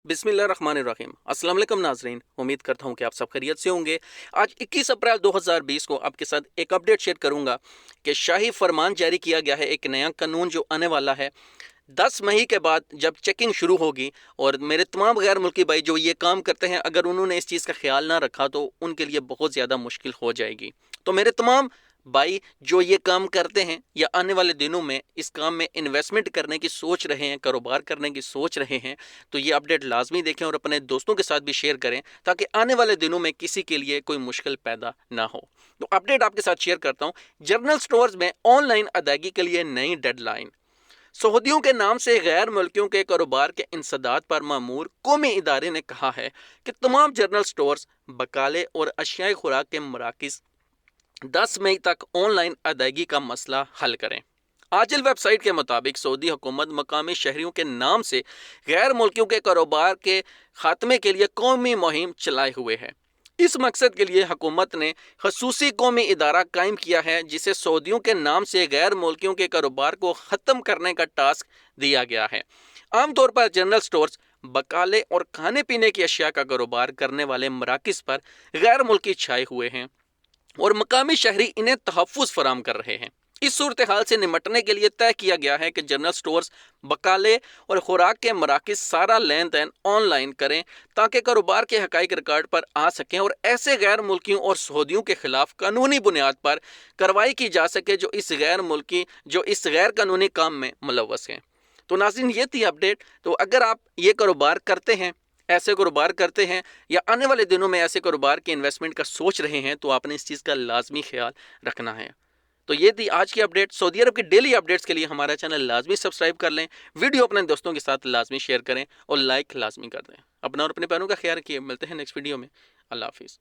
बिस्मिल्लाहिर्रहमानिर्रहीम। अस्सलाम वालेकुम नाजरीन, उम्मीद करता हूँ कि आप सब खैरियत से होंगे। आज 21 अप्रैल 2020 को आपके साथ एक अपडेट शेयर करूँगा कि शाही फरमान जारी किया गया है। एक नया कानून जो आने वाला है 10 मई के बाद जब चेकिंग शुरू होगी, और मेरे तमाम गैर मुल्की भाई जो ये काम करते हैं, अगर उन्होंने इस चीज़ का ख्याल ना रखा तो उनके लिए बहुत ज़्यादा मुश्किल हो जाएगी। तो मेरे तमाम भाई जो ये काम करते हैं या आने वाले दिनों में इस काम में इन्वेस्टमेंट करने की सोच रहे हैं, कारोबार करने की सोच रहे हैं, तो ये अपडेट लाजमी देखें और अपने दोस्तों के साथ भी शेयर करें ताकि आने वाले दिनों में किसी के लिए कोई मुश्किल पैदा ना हो। तो अपडेट आपके साथ शेयर करता हूँ। जनरल स्टोर्स में ऑनलाइन अदायगी के लिए नई डेडलाइन। सऊदियों के नाम से गैर मुल्कियों के कारोबार के इंसदाद पर मामूर कौमी इदारे ने कहा है कि तमाम जनरल स्टोर्स, बकाले और अशियाई खुराक के मराकज़ 10 मई तक ऑनलाइन अदायगी का मसला हल करें। आजिल वेबसाइट के मुताबिक सऊदी हुकूमत मकामी शहरियों के नाम से गैर मुल्कियों के कारोबार के खात्मे के लिए कौमी मुहिम चलाए हुए है। इस मकसद के लिए हुकूमत ने खसूसी कौमी इदारा कायम किया है जिसे सऊदियों के नाम से गैर मुल्कियों के कारोबार को ख़त्म करने का टास्क दिया गया है। आमतौर पर जनरल स्टोर्स, बकाले और खाने पीने की अशिया का कारोबार करने वाले मराकज़ पर गैर मुल्की छाए हुए हैं और मकामी शहरी इन्हें तहफ़्फ़ुज़ फराम कर रहे हैं। इस सूरत हाल से निमटने के लिए तय किया गया है कि जनरल स्टोर्स, बकाले और खुराक के मराकज़ सारा लेन देन ऑनलाइन करें ताकि कारोबार के हक़ाइक़ रिकॉर्ड पर आ सकें और ऐसे गैर मुल्कियों और सऊदियों के ख़िलाफ़ कानूनी बुनियाद पर कार्रवाई की जा सके जो इस गैर कानूनी काम में मुलव्वस हैं। तो नाज़रीन, ये थी अपडेट। तो अगर आप ये कारोबार करते हैं, ऐसे कारोबार करते हैं या आने वाले दिनों में ऐसे कारोबार के इन्वेस्टमेंट का सोच रहे हैं, तो आपने इस चीज़ का लाजमी ख्याल रखना है। तो ये थी आज की अपडेट। सऊदी अरब की डेली अपडेट्स के लिए हमारा चैनल लाजमी सब्सक्राइब कर लें, वीडियो अपने दोस्तों के साथ लाजमी शेयर करें और लाइक लाजमी कर दें। अपना और अपने पैरों का ख्याल रखिए। मिलते हैं नेक्स्ट वीडियो में। अल्लाह हाफिज़।